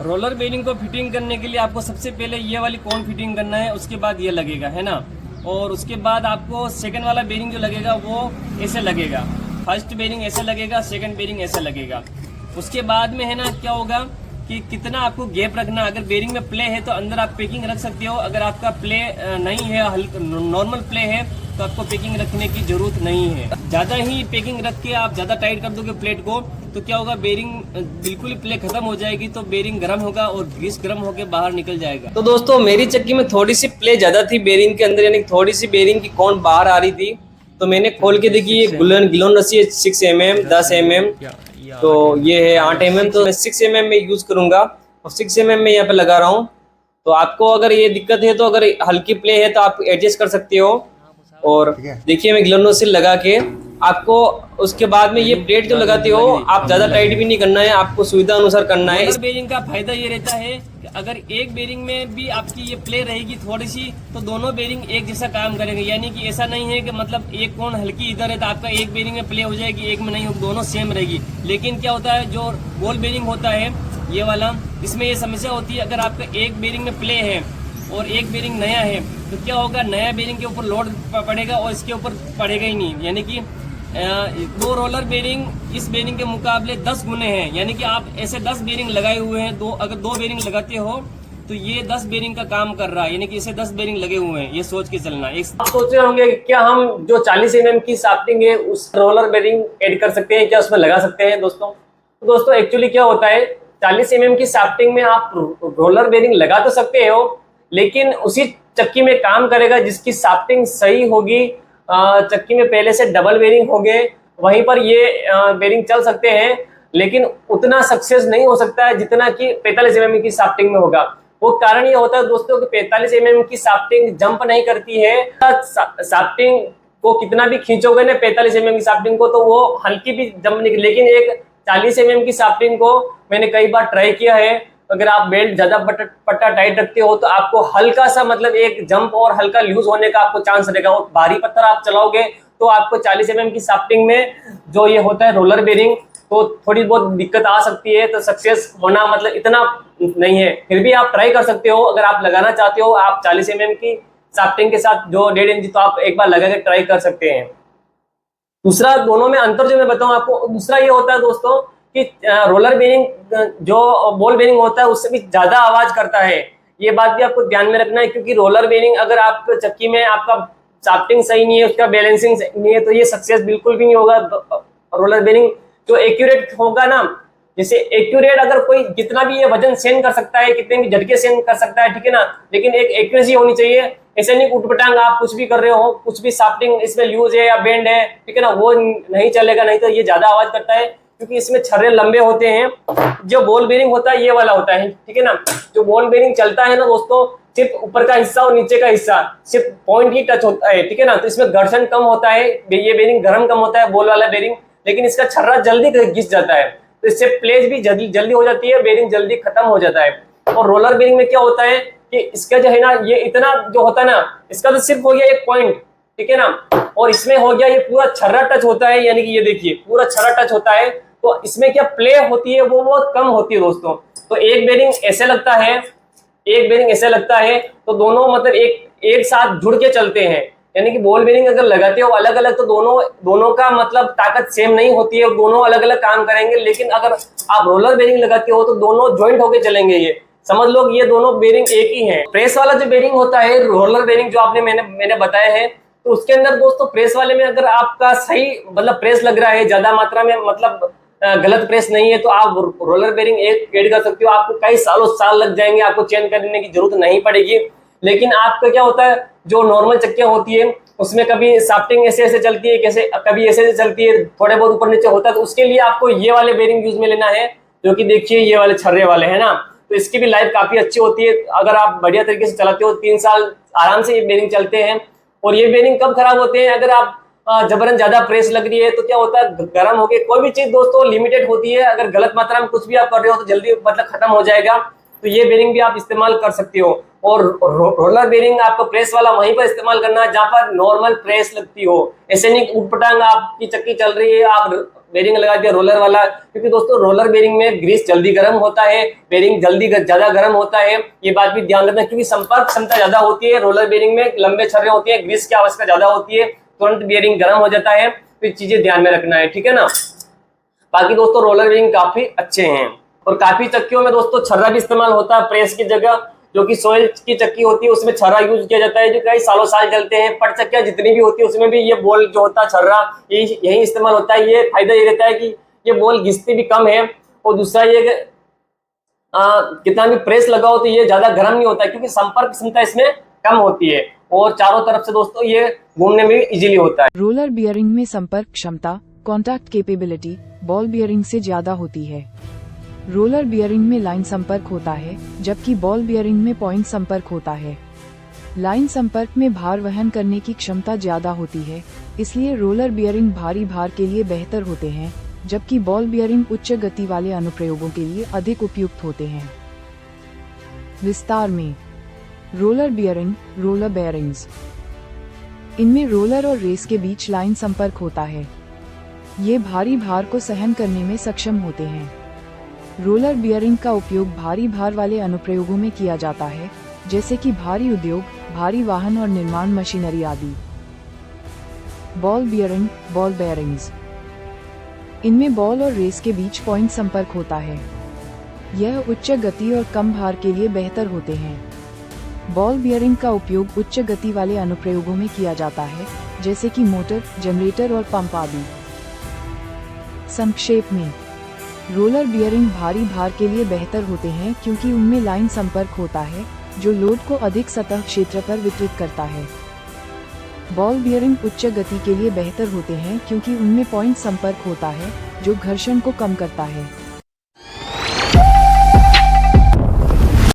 Roller bearing को fitting करने के लिए आपको सबसे पहले ये वाली कौन फिटिंग करना है, उसके बाद ये लगेगा, है ना। और उसके बाद आपको सेकंड वाला बेरिंग जो लगेगा वो ऐसे लगेगा। फर्स्ट बेरिंग ऐसे लगेगा, सेकंड बेरिंग ऐसे लगेगा। उसके बाद में है ना क्या होगा कि कितना आपको गैप रखना। अगर बेरिंग में प्ले है तो अंदर आप पैकिंग रख सकते हो। अगर आपका प्ले नहीं है, नॉर्मल प्ले है, तो आपको पैकिंग रखने की जरूरत नहीं है। ज्यादा ही पैकिंग रख के आप ज्यादा टाइट कर दोगे प्लेट को तो क्या होगा, बेरिंग बिल्कुल ही प्ले खत्म हो जाएगी, तो बेरिंग गर्म होगा और ग्रीस गर्म होकर बाहर निकल जाएगा। तो दोस्तों मेरी चक्की में थोड़ी सी प्ले ज्यादा थी बेरिंग के अंदर, यानी थोड़ी सी बेरिंग की कौन बाहर आ रही थी। तो मैंने खोल के देखी, ये गिलोन रस्सी है 6 mm 10 mm, तो ये है 8 mm। तो मैं 6 mm में यूज करूंगा और 6 mm में यहाँ पे लगा रहा हूँ। तो आपको अगर ये दिक्कत है तो अगर हल्की प्ले है तो आप एडजस्ट कर सकते हो। और देखिए मैं ग्लोन रस्सी लगा के आपको, उसके बाद में ये प्लेट जो लगाते हो आप ज्यादा टाइट भी नहीं करना है, आपको सुविधा अनुसार करना है। इस बेरिंग का फायदा ये रहता है कि अगर एक बेरिंग में भी आपकी ये प्ले रहेगी थोड़ी सी, तो दोनों बेरिंग एक जैसा काम करेंगे। यानी कि ऐसा नहीं है कि मतलब एक कोण हल्की इधर है तो आपका एक बेरिंग में प्ले हो जाएगी, एक में नहीं होगी, दोनों सेम रहेगी। लेकिन क्या होता है, जो बॉल बेरिंग होता है ये वाला, इसमें ये समस्या होती है, अगर आपका एक बेरिंग में प्ले है और एक बेरिंग नया है तो क्या होगा, नया बेरिंग के ऊपर लोड पड़ेगा और इसके ऊपर पड़ेगा ही नहीं। यानी कि दो रोलर बेरिंग इस बेरिंग के मुकाबले 10 गुने हैं। यानी कि आप ऐसे 10 बेरिंग लगाए हुए हैं, अगर दो बेरिंग लगाते हो तो ये 10 बेरिंग का काम कर रहा है। यानी कि इसे 10 बेरिंग लगे हुए हैं, ये सोच के चलना। आप सोच रहे होंगे क्या हम जो 40 mm की शाफ्टिंग है उस रोलर बेरिंग ऐड कर सकते हैं क्या, उसमें लगा सकते हैं दोस्तों? तो दोस्तों एक्चुअली क्या होता है, 40 mm की शाफ्टिंग में आप रोलर बेरिंग लगा तो सकते हो, लेकिन उसी चक्की में काम करेगा जिसकी शाफ्टिंग सही होगी। चक्की में पहले से डबल बेरिंग हो गए, वहीं पर ये बेरिंग चल सकते हैं, लेकिन उतना सक्सेस नहीं हो सकता है जितना कि 45 mm की शाफ्टिंग में होगा। वो कारण ये होता है दोस्तों कि 45 mm की शाफ्टिंग जंप नहीं करती है। शाफ्टिंग को कितना भी खींचोगे ना 45 mm की शाफ्टिंग को, तो वो हल्की भी जंप नहीं, लेकिन एक 40 mm की शाफ्टिंग को मैंने कई बार ट्राई किया है। अगर आप बेल्ट ज्यादा पट्टा टाइट रखते हो तो आपको हल्का सा मतलब एक जंप और हल्का लूज होने का आपको चांस रहेगा। और भारी पत्थर आप चलाओगे तो आपको 40 mm की शाफ्टिंग में जो ये होता है रोलर बेरिंग, तो थोड़ी बहुत दिक्कत आ सकती है। तो सक्सेस होना मतलब इतना नहीं है, फिर भी आप ट्राई कर सकते हो। अगर आप लगाना चाहते हो आप 40 mm की शाफ्टिंग के साथ जो 1.5 इंच, तो आप एक बार लगा के ट्राई कर सकते हैं। दूसरा दोनों में अंतर जो मैं बताऊं आपको, दूसरा ये होता है दोस्तों कि रोलर बेरिंग जो बॉल बेरिंग होता है उससे भी ज्यादा आवाज करता है। ये बात भी आपको ध्यान में रखना है, क्योंकि रोलर बेरिंग अगर आप चक्की में आपका शाफ्टिंग सही नहीं है, उसका बैलेंसिंग सही नहीं है, तो ये सक्सेस बिल्कुल भी नहीं होगा। रोलर बेरिंग जो एक्यूरेट होगा ना, जैसे एक्यूरेट अगर कोई जितना भी ये वजन सहन कर सकता है, कितने भी झटके सहन कर सकता है, ठीक है ना, लेकिन एक एक्यूरेसी होनी चाहिए। ऐसे नहीं उठपटांग आप कुछ भी कर रहे हो, कुछ भी शाफ्टिंग इसमें लूज है या बेंड है, ठीक है ना, वो नहीं चलेगा। नहीं तो ये ज्यादा आवाज करता है, क्योंकि इसमें छर्रे लंबे होते हैं। जो बॉल बेरिंग होता है ये वाला होता है, ठीक है ना। जो बॉल बेरिंग चलता है ना दोस्तों, सिर्फ ऊपर का हिस्सा और नीचे का हिस्सा सिर्फ पॉइंट ही टच होता है, ठीक है ना। तो इसमें घर्षण कम होता है, ये बेरिंग गर्म कम होता है बॉल वाला बेरिंग, लेकिन इसका छर्रा जल्दी घिस जाता है, तो इससे प्लेज भी जल्दी हो जाती है, बेरिंग जल्दी खत्म हो जाता है। और रोलर बेरिंग में क्या होता है कि इसका जो है ना, ये इतना जो होता है ना, इसका तो सिर्फ हो गया एक पॉइंट, ठीक है ना, और इसमें हो गया ये पूरा छर्रा टच होता है। यानी कि ये देखिए पूरा छर्रा टच होता है, तो इसमें क्या प्ले होती है वो बहुत कम होती है दोस्तों। तो एक बेरिंग ऐसे लगता है, एक बेरिंग ऐसे लगता है, तो दोनों मतलब एक साथ जुड़ के चलते हैं। यानी कि बॉल बेरिंग अगर लगाते हो अलग अलग तो दोनों का मतलब ताकत सेम नहीं होती है, दोनों अलग अलग काम करेंगे। लेकिन अगर आप रोलर बेरिंग लगाते हो तो दोनों ज्वाइंट होके चलेंगे। ये समझ लो ये दोनों बेरिंग एक ही है। प्रेस वाला जो बेरिंग होता है, रोलर बेरिंग जो आपने मैंने बताया है, तो उसके अंदर दोस्तों प्रेस वाले में अगर आपका सही मतलब प्रेस लग रहा है ज्यादा मात्रा में, मतलब गलत प्रेस नहीं है, तो आप रोलर बेरिंग एक ऐड कर सकते हो। आपको कई साल लग जाएंगे, आपको चेंज करने की जरूरत नहीं पड़ेगी। लेकिन आपका क्या होता है, जो नॉर्मल चक्कियां होती है उसमें कभी शाफ्टिंग ऐसे चलती है, कैसे कभी ऐसे चलती है, थोड़े बहुत ऊपर नीचे होता है, तो उसके लिए आपको ये वाले बेरिंग यूज में लेना है, जो कि देखिए ये वाले छर्रे वाले है ना। तो इसकी भी लाइफ काफी अच्छी होती है, अगर आप बढ़िया तरीके से चलाते हो 3 साल आराम से ये बेरिंग चलते हैं। और ये बेरिंग कब खराब होते हैं, अगर आप जबरन ज्यादा प्रेस लग रही है तो क्या होता है, गर्म हो गए। कोई भी चीज दोस्तों लिमिटेड होती है, अगर गलत मात्रा में कुछ भी आप कर रहे हो तो जल्दी मतलब खत्म हो जाएगा। तो ये बेरिंग भी आप इस्तेमाल कर सकते हो। और रोलर बेरिंग आपको प्रेस वाला वहीं पर इस्तेमाल करना है जहां पर नॉर्मल प्रेस लगती हो। ऐसे नहीं उठपटांग आपकी चक्की चल रही है, आप बेरिंग लगा दिया रोलर वाला, क्योंकि दोस्तों रोलर बेरिंग में ग्रीस जल्दी गर्म होता है, बेरिंग जल्दी ज्यादा गर्म होता है, ये बात भी ध्यान रखना, क्योंकि संपर्क क्षमता ज्यादा होती है रोलर बेरिंग में, लंबे छर्रे होते हैं, ग्रीस की आवश्यकता ज्यादा होती है, तुरंत बेरिंग गर्म हो जाता है, तो ये चीजें ध्यान में रखना है, ठीक है ना। बाकी दोस्तों रोलर बेरिंग काफी अच्छे हैं। और काफी चक्कियों में दोस्तों छर्रा भी इस्तेमाल होता है प्रेस की जगह, जो कि सोयल की चक्की होती है उसमें छर्रा यूज किया जाता है, जो कई सालों साल चलते हैं। पट चक्कियां जितनी भी होती है उसमें भी ये बॉल जो होता है छर्रा यही इस्तेमाल होता है। ये फायदा ये रहता है कि ये बॉल घिसती भी कम है, और दूसरा ये कितना भी प्रेस लगाओ तो ये ज्यादा गर्म नहीं होता है, क्योंकि संपर्क क्षमता इसमें कम होती है, और चारों तरफ से दोस्तों ये घूमने में भी इजीली होता है। रोलर बियरिंग में संपर्क क्षमता कॉन्टैक्ट कैपेबिलिटी बॉल बियरिंग से ज्यादा होती है। रोलर बियरिंग में लाइन संपर्क होता है, जबकि बॉल बियरिंग में पॉइंट संपर्क होता है। लाइन संपर्क में भार वहन करने की क्षमता ज्यादा होती है, इसलिए रोलर बियरिंग भारी भार के लिए बेहतर होते हैं, जबकि बॉल बियरिंग उच्च गति वाले अनुप्रयोगों के लिए अधिक उपयुक्त होते हैं। विस्तार में रोलर बियरिंग, रोलर बेयरिंग्स, इनमें रोलर और रेस के बीच लाइन संपर्क होता है। ये भारी भार को सहन करने में सक्षम होते हैं। रोलर बियरिंग का उपयोग भारी भार वाले अनुप्रयोगों में किया जाता है, जैसे कि भारी उद्योग, भारी वाहन और निर्माण मशीनरी आदि। बॉल बियरिंग, बॉल बेयरिंग्स, इनमें बॉल और रेस के बीच पॉइंट संपर्क होता है। यह उच्च गति और कम भार के लिए बेहतर होते हैं। बॉल बियरिंग का उपयोग उच्च गति वाले अनुप्रयोगों में किया जाता है, जैसे कि मोटर, जनरेटर और पंप आदि। संक्षेप में रोलर बियरिंग भारी भार के लिए बेहतर होते हैं, क्योंकि उनमें लाइन संपर्क होता है, जो लोड को अधिक सतह क्षेत्र पर वितरित करता है। बॉल बियरिंग उच्च गति के लिए बेहतर होते हैं, क्योंकि उनमें पॉइंट संपर्क होता है, जो घर्षण को कम करता है।